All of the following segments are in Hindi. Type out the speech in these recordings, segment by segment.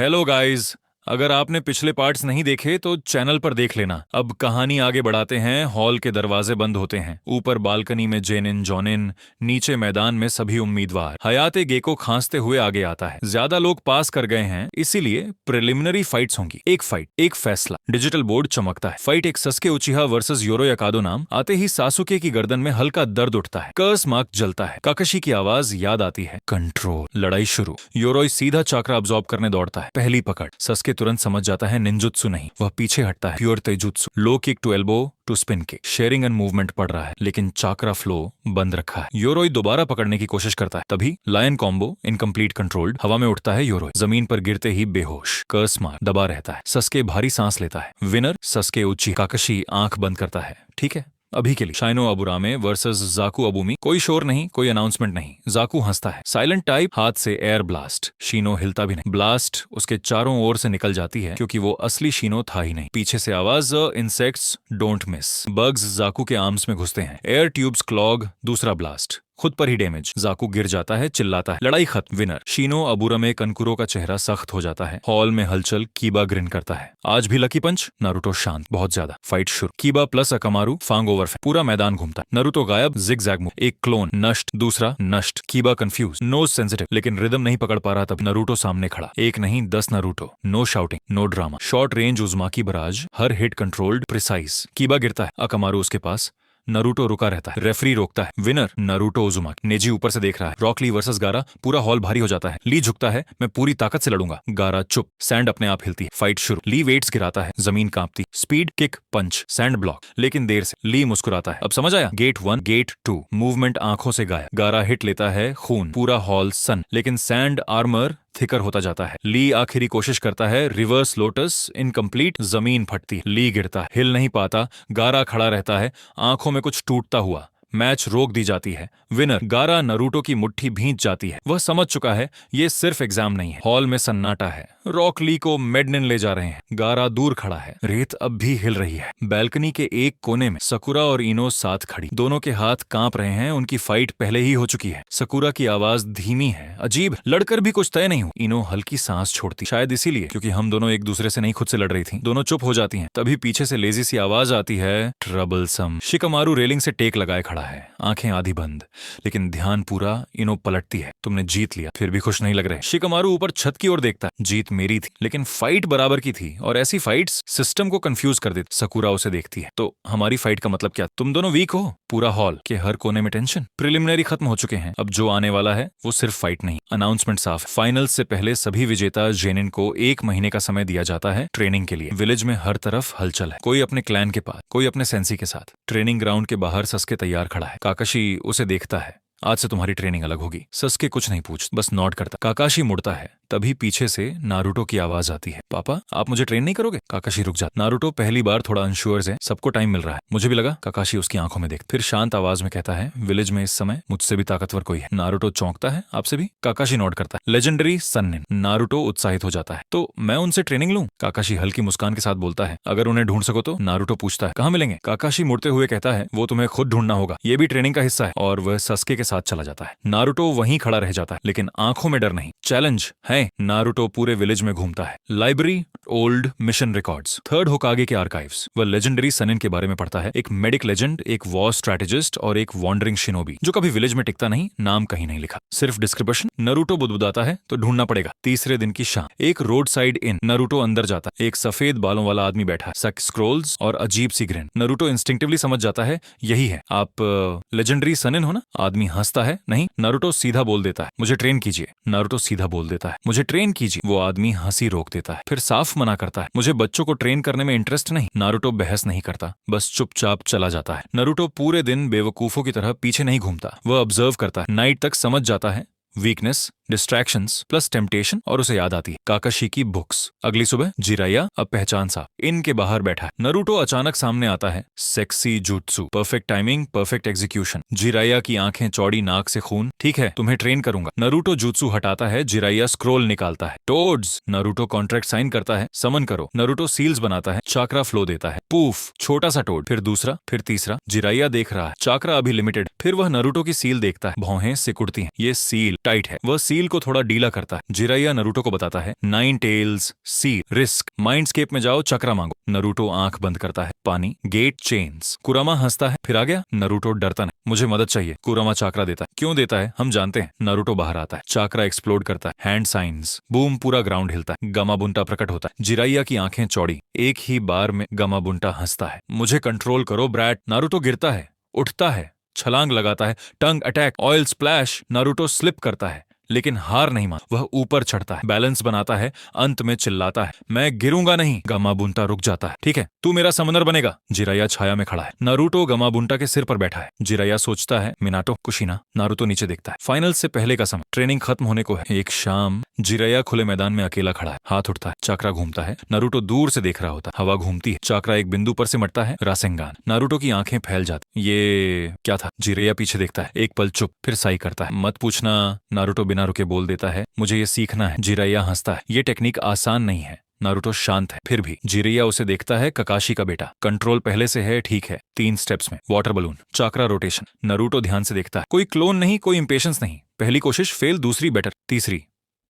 Hello guys. अगर आपने पिछले पार्ट्स नहीं देखे तो चैनल पर देख लेना। अब कहानी आगे बढ़ाते हैं। हॉल के दरवाजे बंद होते हैं। ऊपर बालकनी में जेनिन जॉनिन, नीचे मैदान में सभी उम्मीदवार। हयाते गेको खांसते हुए आगे आता है। ज्यादा लोग पास कर गए हैं, इसीलिए प्रिलिमिनरी फाइट्स होंगी। एक फाइट, एक फैसला। डिजिटल बोर्ड चमकता है। फाइट एक सस्के उचिहा वर्सेस योरो याकादो नाम। आते ही सासुके की गर्दन में हल्का दर्द उठता है। कर्स मार्क जलता है। काकाशी की आवाज याद आती है। कंट्रोल। लड़ाई शुरू। योरोई सीधा चाक्रा अब्सॉर्ब करने दौड़ता है। पहली पकड़। सस्के तुरंत समझ जाता है निंजुत्सु नहीं, वह पीछे हटता है। Pure taijutsu. Low kick to elbow to spin kick. Sharing and movement पड़ रहा है, लेकिन चाक्रा फ्लो बंद रखा है। योरोई दोबारा पकड़ने की कोशिश करता है। तभी लायन कॉम्बो इनकम्प्लीट कंट्रोल्ड। हवा में उठता है योरोई। जमीन पर गिरते ही बेहोश। कर्स मार्क दबा रहता है। सस्के भारी सांस लेता है। विनर सस्के उची। काकाशी आंख बंद करता है। ठीक है, अभी के लिए शाइनो अबुरामे वर्सेस जाकू अबुमी। कोई शोर नहीं, कोई अनाउंसमेंट नहीं। जाकू हंसता है। Silent type. हाथ से एयर ब्लास्ट। शीनो हिलता भी नहीं। ब्लास्ट उसके चारों ओर से निकल जाती है, क्योंकि वो असली शीनो था ही नहीं। पीछे से आवाज, insects don't miss. Bugs Jaku के आर्म्स में घुसते हैं। Air tubes clog. दूसरा ब्लास्ट। खुद पर ही डैमेज। जाकू गिर जाता है, चिल्लाता है। लड़ाई खत्म। विनर। शीनो अबुरामे कनकुरो का चेहरा सख्त हो जाता है। हॉल में हलचल। कीबा ग्रिन करता है। आज भी लकी पंच। नारुतो शांत, बहुत ज्यादा। फाइट शुरू। Kiba plus Akamaru fang over. पूरा मैदान घूमता। नारुतो गायब। Zig zag move. एक क्लोन नष्ट, दूसरा नष्ट। कीबा कंफ्यूज, नोज सेंसिटिव, लेकिन रिदम नहीं पकड़ पा रहा। तब नारुतो सामने खड़ा। एक नहीं 10 Naruto. No shouting, no drama. Short range Uzumaki barrage. हर हिट कंट्रोल्ड, प्रिसाइज। कीबा गिरता है। अकामारू उसके पास। नारुतो रुका रहता है। रेफरी रोकता है। Winner Naruto Uzumaki. नेजी ऊपर से देख रहा है। रॉक ली वर्सेस गारा। पूरा हॉल भारी हो जाता है। ली झुकता है। मैं पूरी ताकत से लड़ूंगा। गारा चुप। सैंड अपने आप हिलती है। फाइट शुरू। ली वेट्स गिराता है। जमीन कांपती। Speed kick punch. Sand block, लेकिन देर से। ली मुस्कुराता है। अब समझ आया। Gate 1, gate 2। मूवमेंट आंखों से गायब। गारा हिट लेता है। खून। पूरा हॉल सन, लेकिन सैंड आर्मर थिकर होता जाता है। ली आखिरी कोशिश करता है। Reverse lotus incomplete. जमीन फटती है। ली गिरता है, हिल नहीं पाता। गारा खड़ा रहता है, आंखों में कुछ टूटता हुआ। मैच रोक दी जाती है। विनर। गारा नारुतो की मुट्ठी भींच जाती है। वह समझ चुका है ये सिर्फ एग्जाम नहीं है। हॉल में सन्नाटा है। रॉक ली को मेडनिन ले जा रहे हैं। गारा दूर खड़ा है। रेत अब भी हिल रही है। बैल्कनी के एक कोने में सकुरा और इनो साथ खड़ी। दोनों के हाथ कांप रहे हैं। उनकी फाइट पहले ही हो चुकी है। सकुरा की आवाज धीमी है। अजीब, लड़कर भी कुछ तय नहीं हुआ। इनो हल्की सांस छोड़ती, शायद इसीलिए क्योंकि हम दोनों एक दूसरे से नहीं खुद से लड़ रही थी। दोनों चुप हो जाती हैं। तभी पीछे से लेजी सी आवाज आती है, ट्रबलसम। शिकमारू रेलिंग से टेक लगाए खड़ा है, आंखें आधी बंद, लेकिन ध्यान पूरा। इनो पलटती है। तुमने जीत लिया। फिर भी खुश नहीं लग रहे। शिकमारू ऊपर छत की ओर देखता है। जीत मेरी थी, लेकिन फाइट बराबर की थी, और ऐसी फाइट्स सिस्टम को कंफ्यूज कर देती। सकुरा उसे देखती है। तो हमारी फाइट का मतलब क्या? तुम दोनों वीक हो। पूरा हॉल के हर कोने में टेंशन। प्रिलिमिनरी खत्म हो चुके हैं। अब जो आने वाला है वो सिर्फ फाइट नहीं, अनाउंसमेंट साफ। फाइनल से पहले सभी विजेता जेनिन को 1 महीने का समय दिया जाता है ट्रेनिंग के लिए। विलेज में हर तरफ हलचल है। कोई अपने क्लैन के पास, कोई अपने सेंसी के साथ। ट्रेनिंग ग्राउंड के बाहर सस्के तैयार खड़ा है। काकाशी उसे देखता है। आज से तुम्हारी ट्रेनिंग अलग होगी। सस्के कुछ नहीं पूछ, बस नॉट करता। काकाशी मुड़ता है। तभी पीछे से नारुतो की आवाज आती है। पापा, आप मुझे ट्रेन नहीं करोगे? काकाशी रुक जाता। नारुतो पहली बार थोड़ा अनश्योर है। सबको टाइम मिल रहा है। मुझे भी लगा। काकाशी उसकी आंखों में देख, फिर शांत आवाज में कहता है, विलेज में इस समय मुझसे भी ताकतवर कोई है। नारुतो चौंकता है। आपसे भी? काकाशी नोट करता है। लेजेंडरी सन्निन। नारुतो उत्साहित हो जाता है। तो मैं उनसे ट्रेनिंग लूं? काकाशी हल्की मुस्कान के साथ बोलता है। अगर उन्हें ढूंढ सको तो? नारुतो पूछता है। कहाँ मिलेंगे? काकाशी मुड़ते हुए कहता है, वो तुम्हें खुद ढूंढना होगा। ये भी ट्रेनिंग का हिस्सा है। और वह सस्के के साथ चला जाता है। नारुतो वहीं खड़ा रह जाता है, लेकिन आंखों में डर नहीं, चैलेंज है। नारुतो पूरे विलेज में घूमता है। Library, old mission records, third होकागे के आर्काइव्स। वह लेजेंडरी सनिन के बारे में पढ़ता है। एक मेडिक लेजेंड, एक वॉर स्ट्रेटेजिस्ट और एक वॉन्डरिंग शिनोबी, जो कभी विलेज में टिकता नहीं। नाम कहीं नहीं लिखा, सिर्फ डिस्क्रिप्शन। नारुतो बुदबुदाता है, तो ढूंढना पड़ेगा। तीसरे दिन की शाम। एक रोड साइड इन। नारुतो अंदर जाता है। एक सफेद बालों वाला आदमी बैठा है। सक स्क्रोल्स और अजीब सी ग्रिन। नारुतो इंस्टिंक्टिवली समझ जाता है, यही है। आप लेजेंडरी सनिन हो ना? आदमी हंसता है। नहीं। नारुतो सीधा बोल देता है, मुझे ट्रेन कीजिए। नारुतो सीधा बोल देता है, मुझे ट्रेन कीजिए। वो आदमी हंसी रोक देता है, फिर साफ मना करता है, मुझे बच्चों को ट्रेन करने में इंटरेस्ट नहीं। नारुतो बहस नहीं करता, बस चुपचाप चला जाता है। नारुतो पूरे दिन बेवकूफों की तरह पीछे नहीं घूमता। वह ऑब्जर्व करता है। नाइट तक समझ जाता है वीकनेस, डिस्ट्रैक्शंस प्लस टेम्पटेशन, और उसे याद आती है काकाशी की बुक्स। अगली सुबह जिराया अब पहचान सा इनके बाहर बैठा है। नारुतो अचानक सामने आता है। Sexy jutsu, perfect timing, perfect execution. Jiraiya की आंखें चौड़ी, नाक से खून। ठीक है, तुम्हें ट्रेन करूंगा। नारुतो जुत्सु हटाता है। जिराया स्क्रोल निकालता है। टोड्स। नारुतो कॉन्ट्रैक्ट साइन करता है। समन करो। नारुतो सील्स बनाता है। चाक्रा फ्लो देता है। पूफ, छोटा सा टोड, फिर दूसरा, फिर तीसरा। जिराया देख रहा है, चाक्रा अभी लिमिटेड। फिर वह नारुतो की सील देखता है। भौहें सिकुड़ती हैं। ये सील टाइट है। वह सील को थोड़ा डीला करता है। जिराया नरूटो को बताता है, 9 टेल्स, सील, रिस्क, माइंडस्केप में जाओ, चक्रा मांगो। नरूटो आंख बंद करता है। पानी, गेट, चेन्स। कुरामा हंसता है, फिर आ गया। नरूटो डरता नहीं, मुझे मदद चाहिए। कुरामा चाकरा देता है। क्यों देता है हम जानते हैं। नरूटो बाहर आता है, चाकरा एक्सप्लोड करता है, हैंड साइंस, बूम, पूरा ग्राउंड हिलता है, गामाबुंटा प्रकट होता है। जिराया की आंखें चौड़ी। एक ही बार में गामाबुंटा हंसता है, मुझे कंट्रोल करो ब्रैट। नारुतो गिरता है, उठता है, छलांग लगाता है, tongue attack, oil splash. Naruto slip करता है लेकिन हार नहीं मान। वह ऊपर चढ़ता है, बैलेंस बनाता है, अंत में चिल्लाता है, मैं गिरूंगा नहीं। गामाबुंटा रुक जाता है, ठीक है, तू मेरा समंदर बनेगा। जिराया छाया में खड़ा है। नारुतो गामाबुंटा के सिर पर बैठा है। जिराया सोचता है, मिनाटो, कुशिना। नारुतो नीचे देखता है। फाइनल से पहले का समय, ट्रेनिंग खत्म होने को है। एक शाम, जिराया खुले मैदान में अकेला खड़ा है, हाथ उठता है, चाकरा घूमता है। नारुतो दूर से देख रहा होता है, हवा घूमती है, चाकरा एक बिंदु पर सिमटता है, रासेंगान। नारुतो की आंखें फैल जाती। ये क्या था? जिराया पीछे देखता है, एक पल चुप, फिर साई करता है, मत पूछना। नारुतो बिना रुके बोल देता है, मुझे ये सीखना है। जिराया हंसता है, ये टेक्निक आसान नहीं है। नारुतो शांत है, फिर भी। जिराया उसे देखता है, ककाशी का बेटा, कंट्रोल पहले से है, ठीक है। 3 स्टेप्स में, वाटर बलून, चाकरा रोटेशन। नारुतो ध्यान से देखता है, कोई क्लोन नहीं, कोई इंपेशंस नहीं। पहली कोशिश फेल, दूसरी बेटर, तीसरी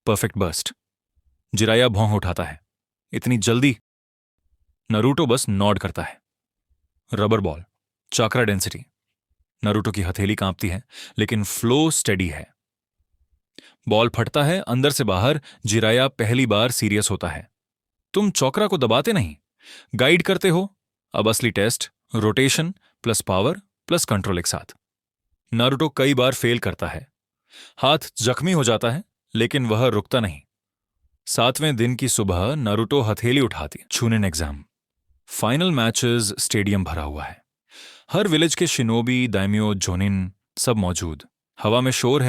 परफेक्ट बर्स्ट। जिराया भौं उठाता है, इतनी जल्दी? नारुतो बस नॉड करता है। रबर बॉल, चाकरा डेंसिटी। नारुतो की हथेली कांपती है, लेकिन फ्लो स्टेडी है। बॉल फटता है अंदर से बाहर। जिराया पहली बार सीरियस होता है। तुम चौकरा को दबाते नहीं, गाइड करते हो। अब असली test, rotation plus power plus control एक साथ। नारुतो कई बार फेल करता है, हाथ जख्मी हो जाता है, लेकिन वह रुकता नहीं। 7वें दिन की सुबह नारुतो हथेली उठाती, छूनेन एग्जाम। फाइनल मैचेस, स्टेडियम भरा हुआ है। हर विलेज के शिनोबी, दाइम्यो, जोनिन सब मौजूद। हवा में शोर है।